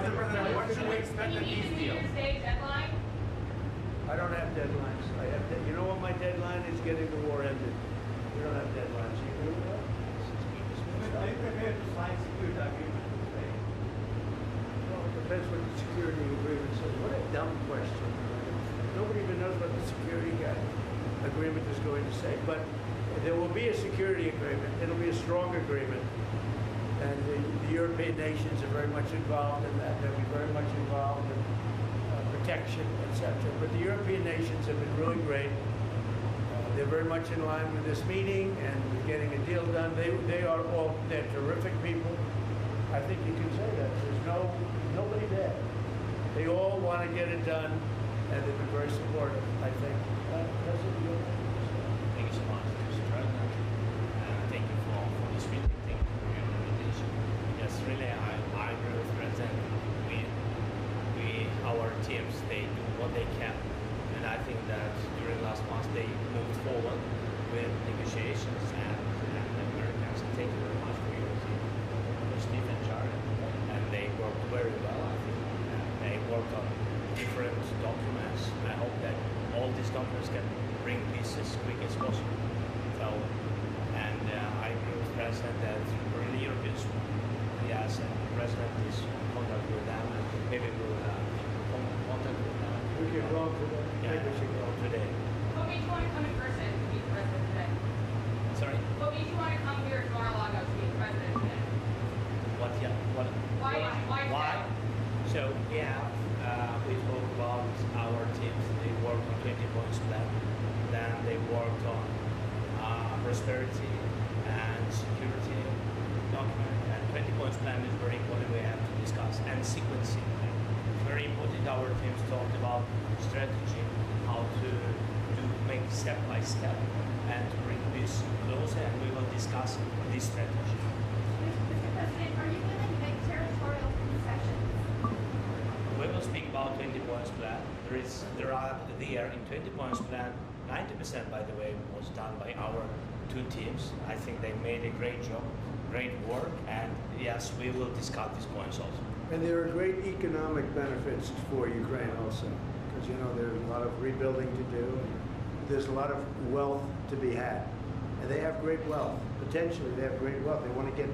Mr. President, what should we expect of these deals? Deadline? I don't have deadlines. You know what my deadline is? Getting the war ended. We don't have deadlines. You agree with that? Are you prepared to sign security agreement with Spain? Well, it depends what the security agreement says. What a dumb question. Nobody even knows what the security agreement is going to say. But there will be a security agreement. It'll be a strong agreement. And the European nations are very much involved in that. They'll be very much involved in protection, etc. But the European nations have been really great. They're very much in line with this meeting and getting a deal done. They're terrific people. I think you can say that. There's nobody there. They all want to get it done, and they've been very supportive, I think. Thank you so much, Mr. President. Thank you for this meeting. Thank you for your invitation. Yes, really, I agree with President. Our teams, they do what they can. And I think that during last month they moved forward with negotiations and the Americans. Thank you very much for your team, Steve and Jared. And they worked very well, I think. They worked on different documents. I hope that all these documents can bring peace as quick as possible. So, and I agree with the President that we're the Europeans. Yes, and the President is in contact with them, and maybe we'll contact with them. We can go today. Yeah, we should go today. What made you want to come in person to meet the President today? Sorry? What made you want to come here to Mar-a-Lago to meet the President today? What? Yeah. What? Why? So yeah, we talk about our teams. They work on 20 points plan. Then they worked on prosperity and security document. And 20 points plan is very important. We have to discuss and sequencing. Very important. Our teams talked about strategy, how to make step by step, and to bring this closer. And we will discuss this strategy. Mr. President, are you willing to make territorial concessions? We will speak about 20 points plan. There are in 20 points plan. 90%, by the way, was done by our two teams. I think they made a great job, great work, and yes, we will discuss these points also. And there are great economic benefits for Ukraine also, because there's a lot of rebuilding to do. And there's a lot of wealth to be had, and they have great wealth. Potentially, they have great wealth. They want to get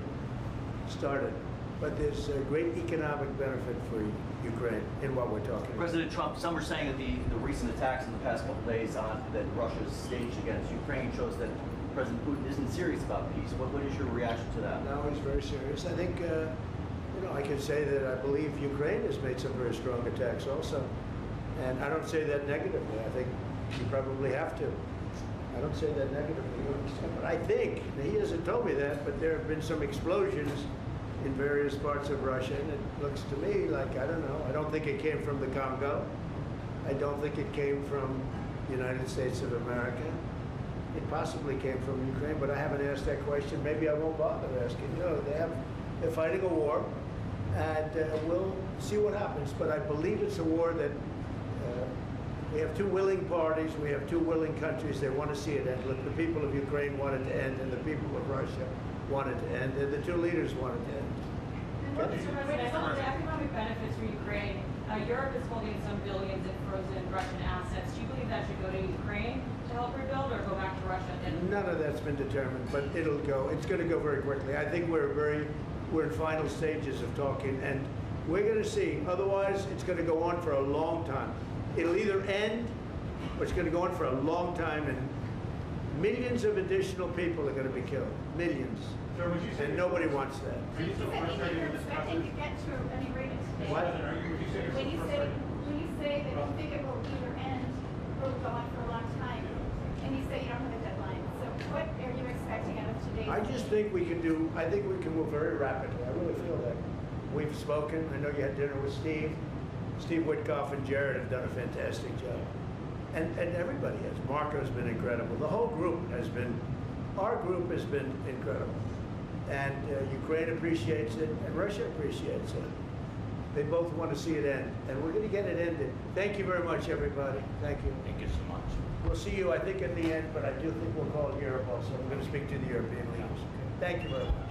started, but there's a great economic benefit for Ukraine in what we're talking about. President Trump, some are saying that the recent attacks in the past couple of days that Russia's staged against Ukraine shows that President Putin isn't serious about peace. What is your reaction to that? No, he's very serious. I think, I can say that I believe Ukraine has made some very strong attacks also. And I don't say that negatively. I think you probably have to. I don't say that negatively, you understand? But I think, he hasn't told me that, but there have been some explosions in various parts of Russia, and it looks to me like, I don't know, I don't think it came from the Congo. I don't think it came from the United States of America. It possibly came from Ukraine, but I haven't asked that question. Maybe I won't bother asking. They're fighting a war, and we'll see what happens. But I believe it's a war that we have two willing parties, we have two willing countries. They want to see it end. Look, the people of Ukraine want it to end, and the people of Russia want it to end, and the two leaders want it to end. Mr. President, some of the economic benefits for Ukraine, Europe is holding some billions in frozen Russian assets. Do you believe that should go to Ukraine to help rebuild, or go back to Russia? None of that's been determined, but it'll go. It's going to go very quickly. I think we're in final stages of talking, and we're going to see. Otherwise, it's going to go on for a long time. It'll either end, or it's going to go on for a long time, and millions of additional people are going to be killed. Millions. Sir, would you say And nobody wants that. So you said that you're expecting to get to an agreement today. What? Would you say When you say that you think it will either end or will go on for a long time, and you say you don't have a deadline, so what are you expecting out of today's I just think we can move very rapidly. I really feel that. We've spoken. I know you had dinner with Steve. Steve Witkoff and Jared have done a fantastic job. And everybody has. Marco's been incredible. The whole group has been, our group has been incredible. And Ukraine appreciates it, and Russia appreciates it. They both want to see it end, and we're going to get it ended. Thank you very much, everybody. Thank you. Thank you so much. We'll see you, I think, at the end, but I do think we'll call Europe also. We're going to speak to the European leaders. Thank you very much.